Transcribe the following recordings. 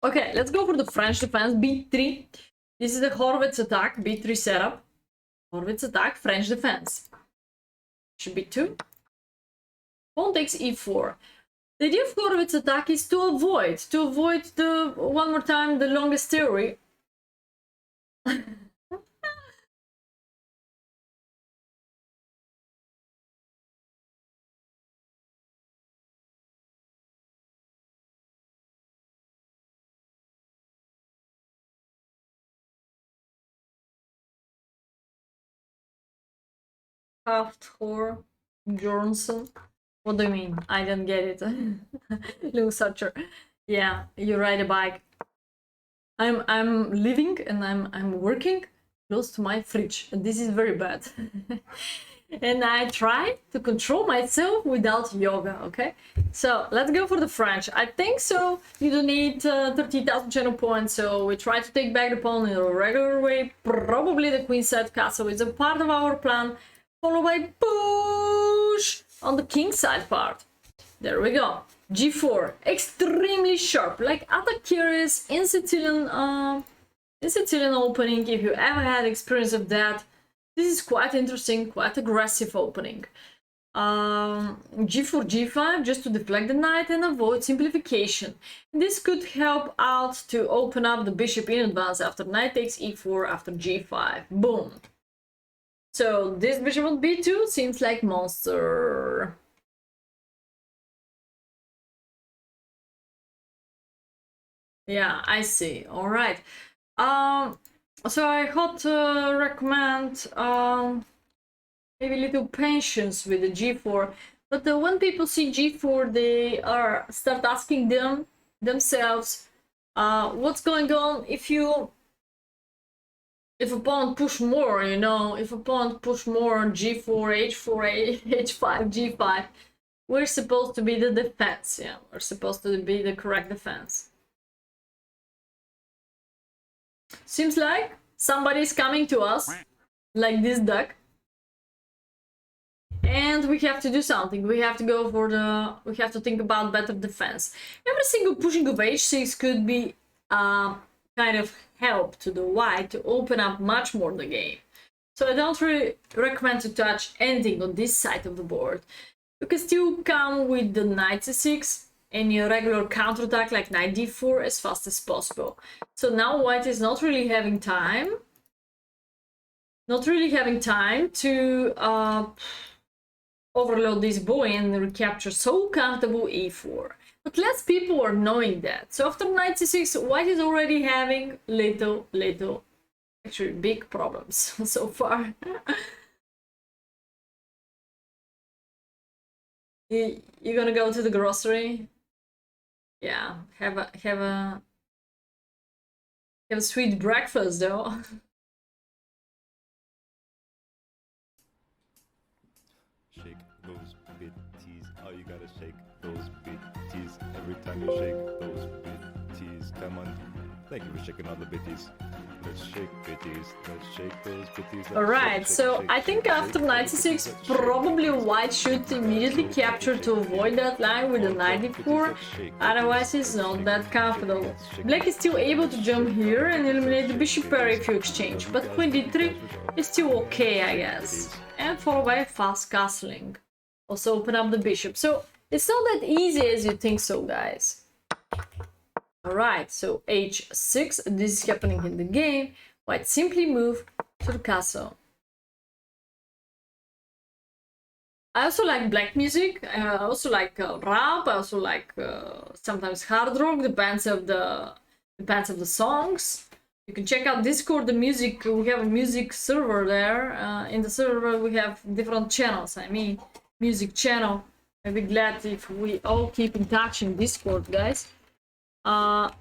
Okay, let's go for the French defense, b3. This is the Horvitz attack, b3 setup. Horvitz attack, French defense. Should be 2. Pawn takes e4. The idea of Horvitz attack is to avoid the, one more time, the longest theory. Half-Thor, Johnson. What do you mean? I don't get it. Little Sucher. Yeah, you ride a bike. I'm living and I'm working close to my fridge. And this is very bad. And I try to control myself without yoga, okay? So let's go for the French. I think so. You don't need 30,000 channel points, so we try to take back the pawn in a regular way. Probably the queenside castle is a part of our plan, followed by push on the kingside part. There we go. G4, extremely sharp, like attack curious in Sicilian opening. If you ever had experience of that, this is quite interesting, quite aggressive opening. G4, G5, just to deflect the knight and avoid simplification. This could help out to open up the bishop in advance after knight takes e4 after G5. Boom. So this bishop on b2 seems like monster. Yeah, I see. All right. So I ought to recommend maybe little patience with the G4. But when people see G4, they start asking themselves, what's going on if opponent push more, you know, if opponent push more G4, H4, H5, G5, we're supposed to be the defense. Yeah, we're supposed to be the correct defense. Seems like somebody's coming to us, like this duck. And we have to do something. We have to go for we have to think about better defense. Every single pushing of h6 could be kind of help to the white to open up much more the game. So I don't really recommend to touch anything on this side of the board. You can still come with the knight c6 and your regular counterattack like knight d4 as fast as possible. So now white is not really having time to overload this boy and recapture so comfortable e4. But less people are knowing that. So after knight c6, white is already having little, actually big problems so far. You're gonna go to the grocery? Yeah, have a sweet breakfast though. Shake those bitties. Oh, you gotta shake those bitties every time you shake those bitties. Come on. Thank you for shaking all the bitties. Let's shake bitties. Let's shake those bitties. Alright, so I think after knight c6, probably white should immediately capture to avoid that line with the knight d4, otherwise it's not that comfortable. Black is still able to jump here and eliminate the bishop pair if you exchange, but queen d3 is still okay, I guess. And followed by fast castling. Also open up the bishop. So it's not that easy as you think so, guys. Alright, so h6, this is happening in the game. White simply move to the castle. I also like black music, I also like rap, I also like sometimes hard rock, depends of the songs. You can check out Discord, the music, we have a music server there. In the server we have different channels, I mean music channel. I'd be glad if we all keep in touch in Discord, guys.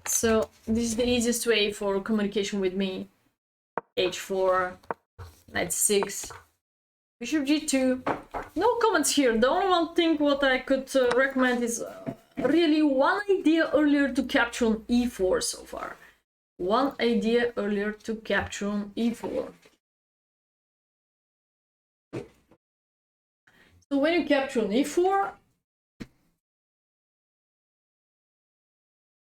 So this is the easiest way for communication with me. h4, knight 6, bishop g2. No comments here. The only one thing what I could recommend is really one idea earlier to capture on e4 so far. One idea earlier to capture on e4. So when you capture on e4,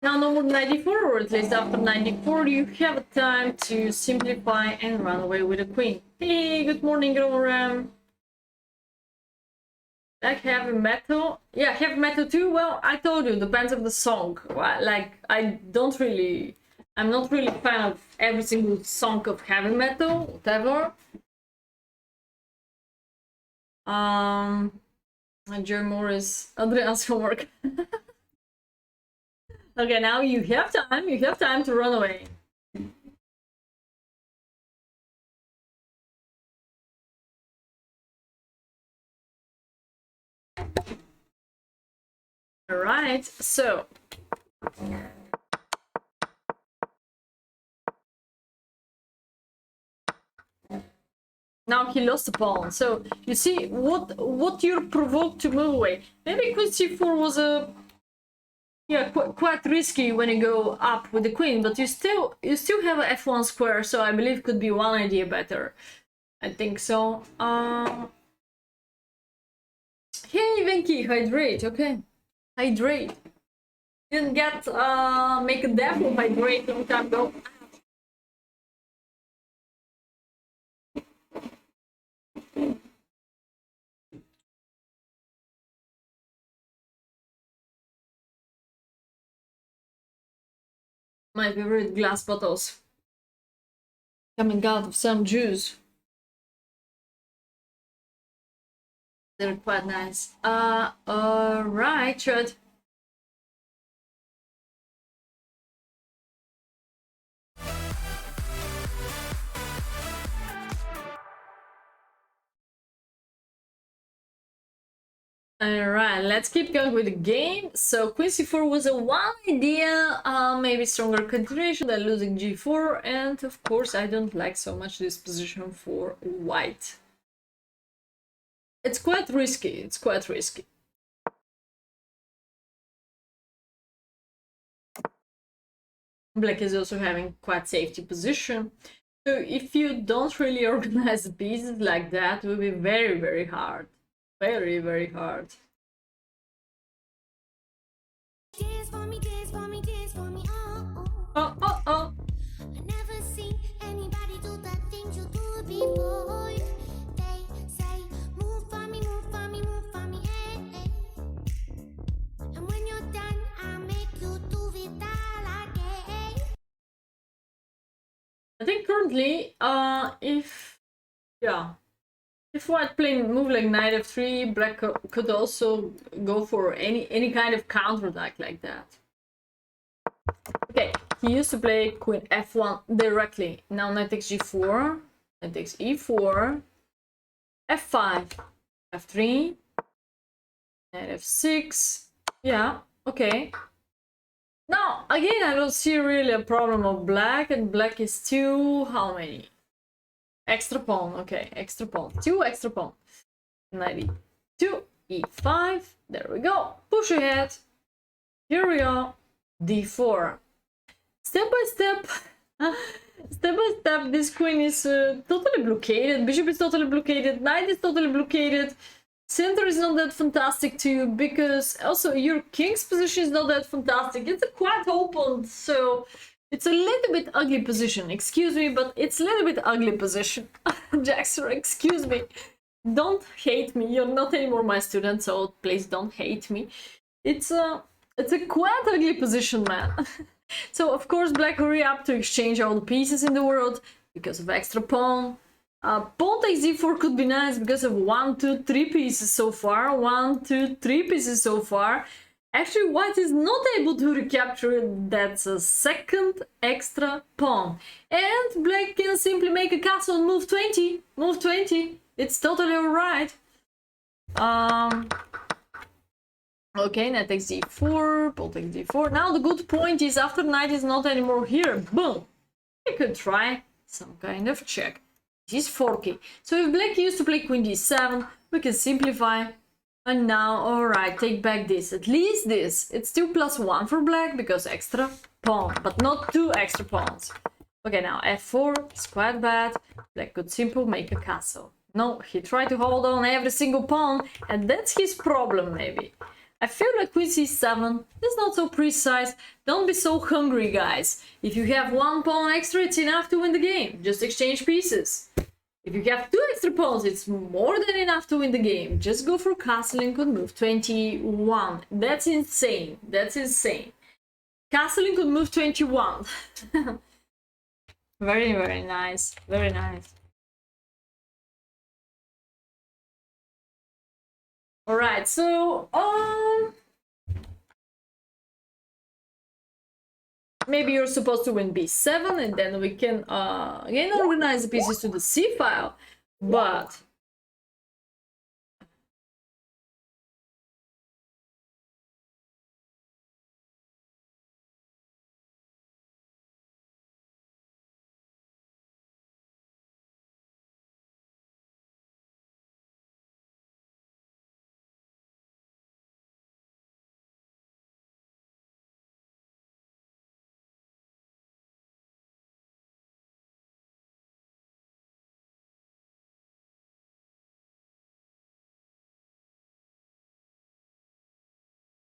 Now no more knight d4, or at least after knight d4 you have time to simplify and run away with the queen. Hey, good morning, Roram. Like heavy metal? Yeah, heavy metal too. Well, I told you, depends on the song. Like, I'm not really a fan of every single song of heavy metal, whatever. Joe Morris, Adrian's homework. Okay, now you have time to run away. All right, so now he lost a pawn. So you see what you're provoked to move away. Maybe queen c4 was a quite risky when you go up with the queen, but you still have a f1 square, so I believe could be one idea better. I think so. Hey Venki, hydrate. Okay, hydrate. Didn't get make a death of hydrate long time ago. My favorite glass bottles coming out of some juice. They're quite nice. Alright, Chud. Alright, let's keep going with the game. So queen c4 was a one idea, maybe stronger continuation than losing g4, and of course I don't like so much this position for white. It's quite risky, Black is also having quite safety position. So if you don't really organize the pieces like that, it will be very, very hard. Very, very hard. Oh, oh, oh. I never seen anybody do the things you do before. They say, move for me, move for me, move for me, eh, eh. And when you're done, I'll make you do it all again. I think currently, if white playing move like knight f3, black could also go for any kind of counterattack like that. Okay, he used to play queen f1 directly. Now knight takes g4, knight takes e4, f5, f3, knight f6. Yeah, okay. Now, again, I don't see really a problem of black, and black is two, how many? Extra pawn, okay, extra pawn, two extra pawn. Knight e2, e5, there we go, push ahead. Here we go, d4. Step by step, this queen is totally blockaded, bishop is totally blockaded, knight is totally blockaded. Center is not that fantastic too, because also your king's position is not that fantastic. It's quite open, so it's a little bit ugly position. Excuse me, but it's a little bit ugly position. Jackson, excuse me. Don't hate me. You're not anymore my student, so please don't hate me. It's a quite ugly position, man. So of course, black hurry up to exchange all the pieces in the world because of extra pawn. Pawn takes d4 could be nice because of 1, 2, 3 pieces so far. 1, 2, 3 pieces so far. Actually, white is not able to recapture that's a second extra pawn. And black can simply make a castle and move 20. Move 20. It's totally alright. Okay, knight takes d4, pawn takes d4. Now the good point is after knight is not anymore here, boom, you could try some kind of check. This is 4k. So if black used to play queen d7, we can simplify. And now, alright, take back this. At least this. It's still +1 for black because extra pawn, but not 2 extra pawns. Okay, now f4, it's quite bad. Black could simply make a castle. No, he tried to hold on every single pawn, and that's his problem, maybe. I feel like queen c7 is not so precise. Don't be so hungry, guys. If you have one pawn extra, it's enough to win the game. Just exchange pieces. If you have two extra pawns, it's more than enough to win the game. Just go for castling on move 21. That's insane. That's insane. Castling on move 21. Very, very nice. Very nice. All right, so maybe you're supposed to win b7, and then we can again organize the pieces to the c file. But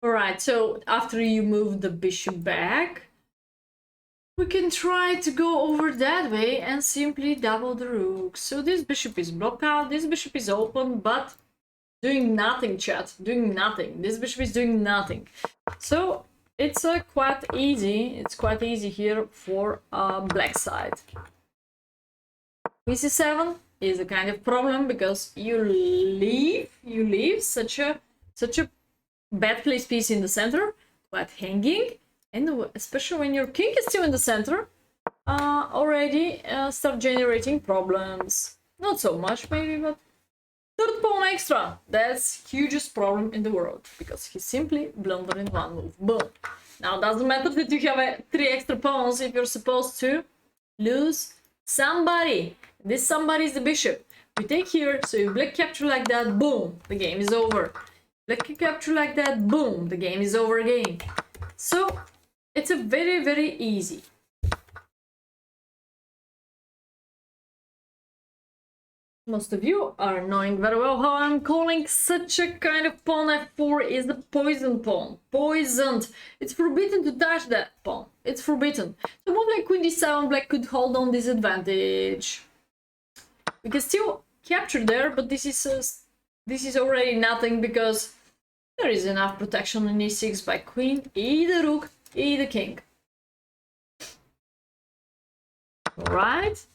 all right, so after you move the bishop back, we can try to go over that way and simply double the rook. So this bishop is blocked out, this bishop is open, but doing nothing, chat. Doing nothing. This bishop is doing nothing. So it's quite easy. It's quite easy here for black side. Queen c7 is a kind of problem because you leave such a bad placed piece in the center, quite hanging, and especially when your king is still in the center, already start generating problems. Not so much maybe, but third pawn extra. That's hugest problem in the world because he simply blundered in one move. Boom. Now doesn't matter that you have 3 extra pawns if you're supposed to lose somebody. This somebody is the bishop. We take here, so you black capture like that, boom, the game is over. Black capture like that, boom, the game is over again. So it's a very, very easy. Most of you are knowing very well how I'm calling such a kind of pawn f4 is the poison pawn. Poisoned. It's forbidden to touch that pawn. It's forbidden. So move like queen d7, black could hold on this advantage. We can still capture there, but this is already nothing because there is enough protection on e6 by queen, e the rook, e the king. Alright.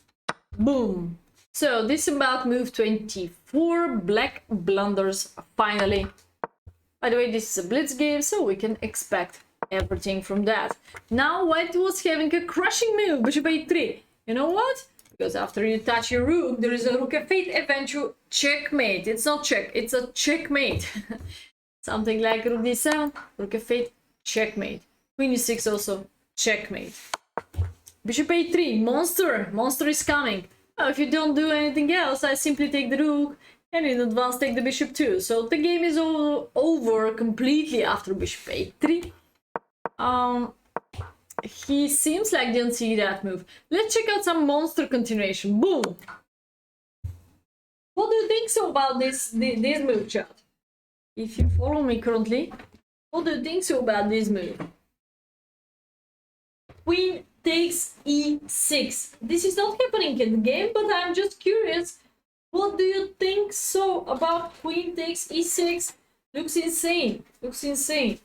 Boom. So this is about move 24. Black blunders finally. By the way, this is a blitz game, so we can expect everything from that. Now white was having a crushing move, bishop a3. You know what? Because after you touch your rook, there is a rook f8 eventual checkmate. It's not check, it's a checkmate. Something like rook d7, rook f8, checkmate. Queen e6 also, checkmate. Bishop a3, monster is coming. If you don't do anything else, I simply take the rook and in advance take the bishop too. So the game is over completely after bishop a3. He seems like didn't see that move. Let's check out some monster continuation. Boom! What do you think so about this move, chat? If you follow me currently, what do you think so about this move? Queen takes e6. This is not happening in the game, but I'm just curious. What do you think so about queen takes e6? Looks insane. Looks insane.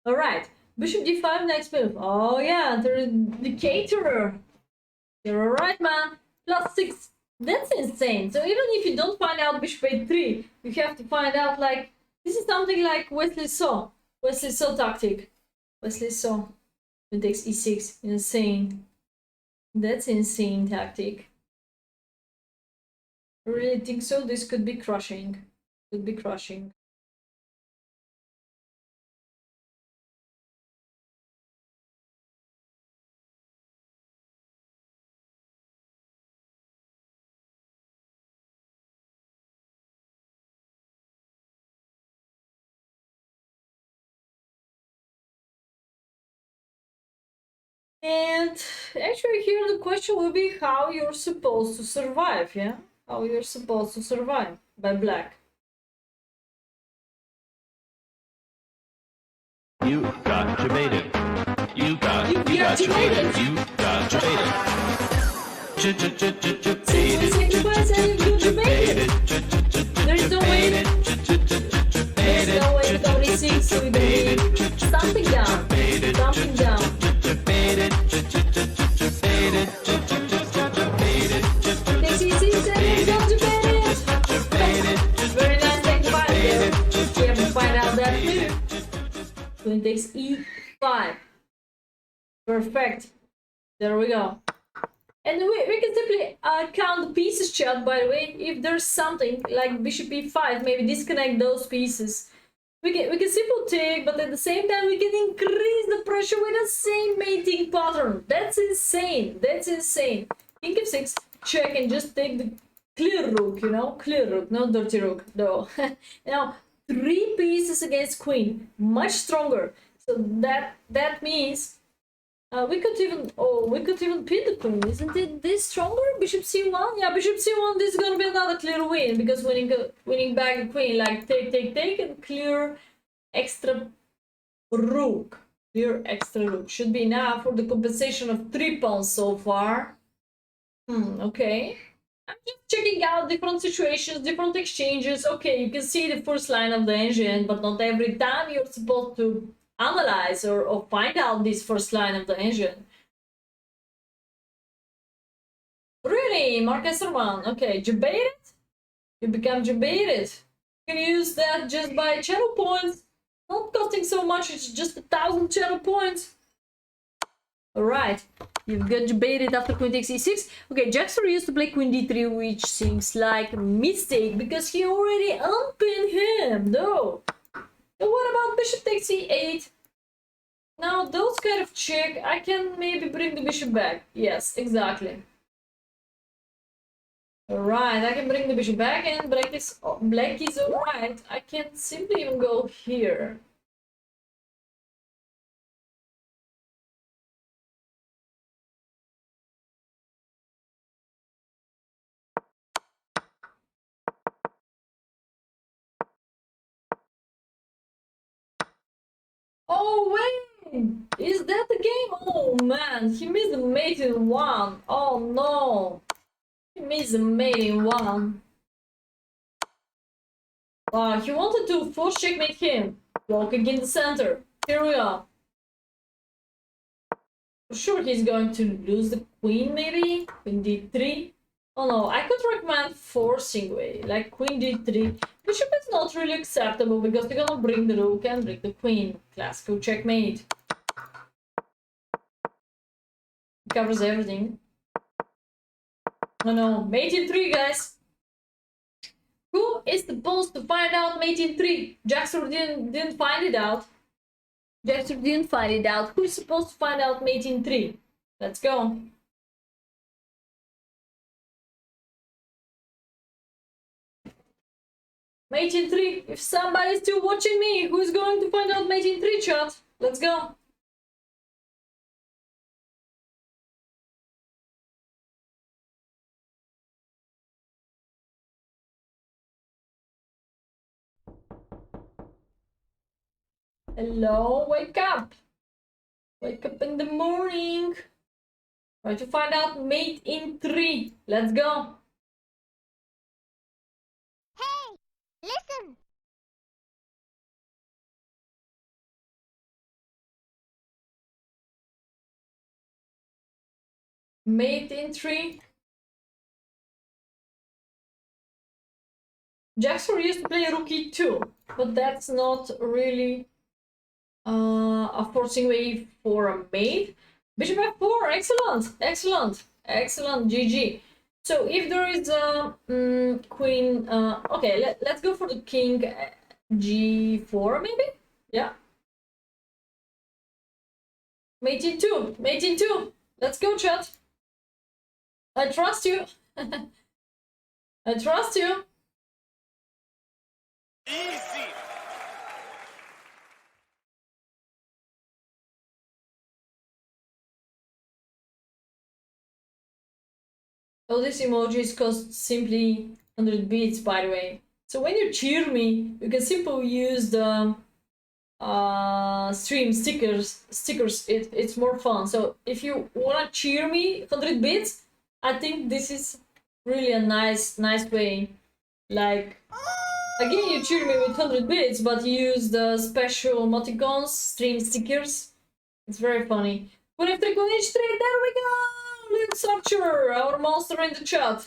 Alright, bishop d5 next move. Oh yeah, the caterer. You're alright, man. +6. That's insane. So even if you don't find out bishop a3, you have to find out like This is something like Wesley Saw. Wesley Saw tactic. Wesley Saw. It takes e6. Insane. That's insane tactic. I really think so. This could be crushing. Could be crushing. And actually here the question will be how you're supposed to survive, yeah? How you're supposed to survive by black. You got debated. You got debated. You got debated. Sacrifice and you debated. There's no way. There's no way to go e6, so we need something down. Something down. Takes e6 and you don't debate it. Very nice sacrifice there. We have to find out that too. Queen takes e5. Perfect. There we go. And we can simply count the pieces, chat, by the way. If there's something like bishop e5, maybe disconnect those pieces. We can simply take, but at the same time we can increase the pressure with the same mating pattern. That's insane. That's insane. King f6, check, and just take the clear rook, you know? Clear rook, not dirty rook, though. Now, 3 pieces against queen. Much stronger. So that means we could even pin the queen. Isn't it this stronger? Bishop c1? Yeah, bishop c1, this is gonna be another clear win, because winning back the queen, like take, and clear extra rook. Clear extra rook. Should be enough for the compensation of 3 pawns so far. Okay. I'm just checking out different situations, different exchanges. Okay, you can see the first line of the engine, but not every time you're supposed to analyze or find out this first line of the engine. Really, Marcus Roman. Okay, debated? You become debated. You can use that just by channel points. Not costing so much, it's just 1,000 channel points. Alright, you've got debated after queen takes e6. Okay, Jackson used to play queen d3, which seems like a mistake because he already unpinned him, though. And what about bishop takes e8? Now, those kind of check, I can maybe bring the bishop back. Yes, exactly. Alright, I can bring the bishop back, and black is alright. I can simply even go here. Oh wait! Is that the game? Oh man, he missed the mate in 1. Oh no! He missed the mate in 1. Wow, he wanted to force checkmate him. Walking in the center. Here we are. For sure he's going to lose the queen, maybe? Queen d3? Oh no, I could recommend forcing way, like queen d3. Bishop is not really acceptable because they're gonna bring the rook and bring the queen. Classical checkmate. Covers everything. Oh no, mate in 3, guys. Who is supposed to find out mate in 3? Jackson didn't find it out. Jackson didn't find it out. Who's supposed to find out mate in 3? Let's go. Mate in 3. If somebody's still watching me, who's going to find out mate in 3, chat? Let's go. Hello, wake up. Wake up in the morning. Try to find out mate in 3. Let's go. Hey, listen. Mate in 3. Jackson used to play rook e2. but that's not really a forcing way for a mate. Bishop f4, excellent, excellent, excellent, GG. So if there is a queen, okay, let's go for the king g4 maybe, yeah. Mate in two, mate in two. Let's go, chat. I trust you. I trust you. Easy. All these emojis cost simply 100 bits, by the way. So when you cheer me, you can simply use the stream stickers. It's more fun. So if you wanna cheer me 100 bits, I think this is really a nice way. Like, again, you cheer me with 100 bits, but you use the special emoticons, stream stickers. It's very funny. Queen f3, queen h3, there we go! Little Archer, our monster in the chat.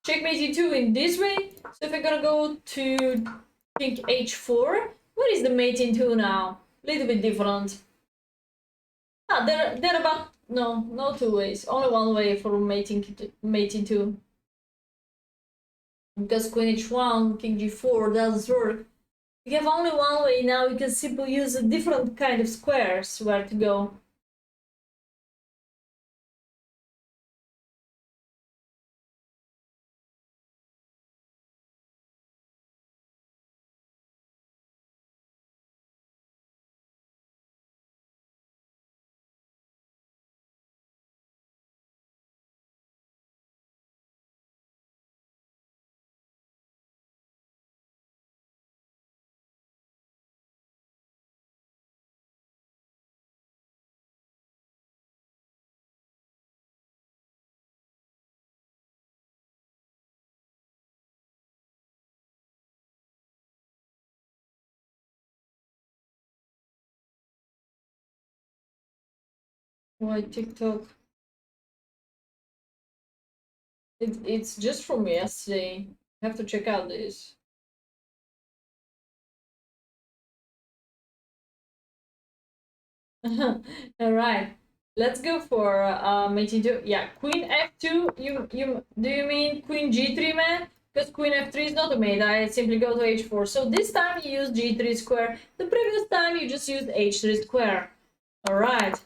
Checkmate e2 in this way. So if I'm gonna go to king h4, what is the mate in 2 now? Little bit different. Ah, they're about no two ways. Only one way for mate in 2. Because queen h1, king g4 doesn't work. You have only one way now. You can simply use a different kind of squares where to go. Why TikTok? It's just from yesterday. I have to check out this. All right, let's go for mate e2. Yeah, queen f2. You do you mean queen g3, man? Because queen f3 is not a mate. I simply go to h4. So this time you use g3 square. The previous time you just used h3 square. All right.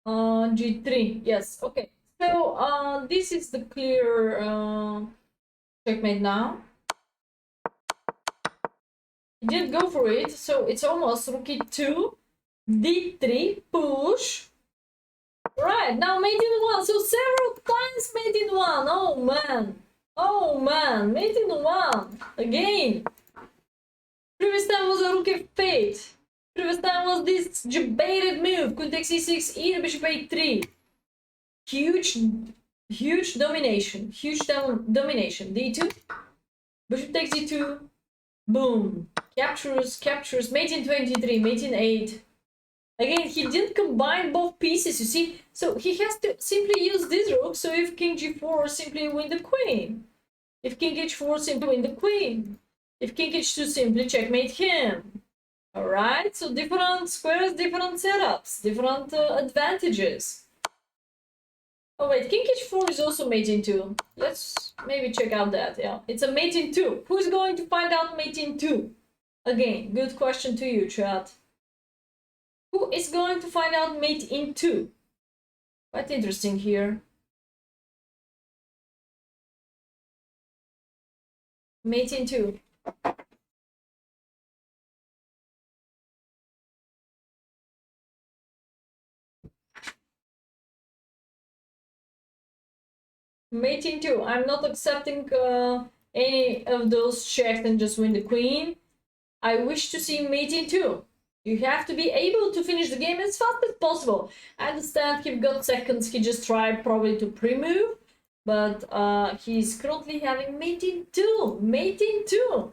G3, yes, okay. So this is the clear checkmate now. He did go for it, so it's almost rook e2, d3, push. Right, now mate in 1, so several times mate in 1, oh man, mate in 1, again. Previous time was a rook f8. Previous time was this debated move, queen takes e6, e to bishop a3. Huge domination, domination. d2, bishop takes d2, boom, captures, mate in 23, mate in 8. Again, he didn't combine both pieces, you see, so he has to simply use this rook. So if king g4, simply win the queen. If king h4, simply win the queen. If king h2, simply checkmate him. All right, so different squares, different setups, different advantages. Oh wait, king h4 is also mate in 2. Let's maybe check out that. Yeah, it's a mate in 2. Who's going to find out mate in 2? Again, good question to you, chat. Who is going to find out mate in 2? Quite interesting here. Mate in 2. Mate in 2. I'm not accepting any of those checks and just win the queen. I wish to see mate in 2. You have to be able to finish the game as fast as possible. I understand he got seconds, he just tried probably to pre-move, but he's currently having mate in 2. Mate in 2.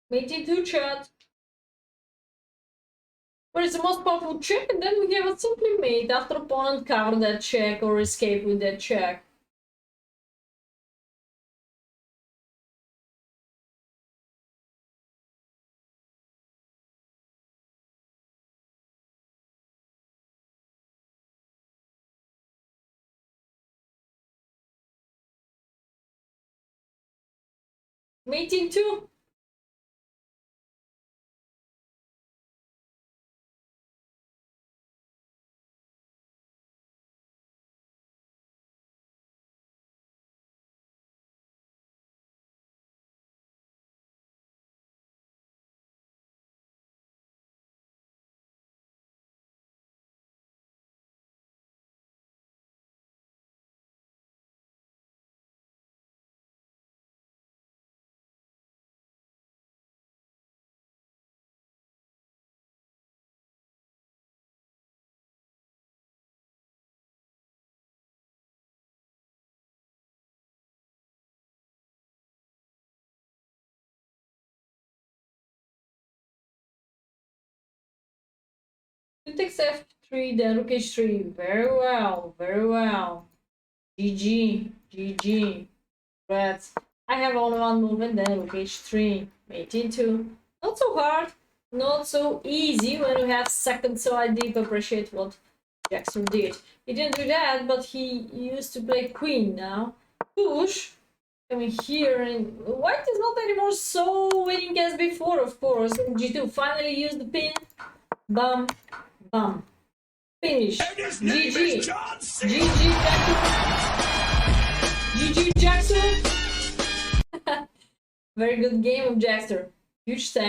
Mate in 2 chat. Where is the most powerful check, and then we have a simply mate after opponent cover that check or escape with that check. Mate in 2. It takes f3, then rook h3. Very well, very well. GG, GG. Congrats. I have only one move and then rook h3. Mate in 2. Not so hard, not so easy when you have seconds, so I did appreciate what Jackson did. He didn't do that, but he used to play queen now. Push. Coming here, and white is not anymore so winning as before, of course. And g2 finally used the pin. Bam, bam. Finish. GG. GG Jackson. GG Jackson. Very good game of Jackson. Huge thanks.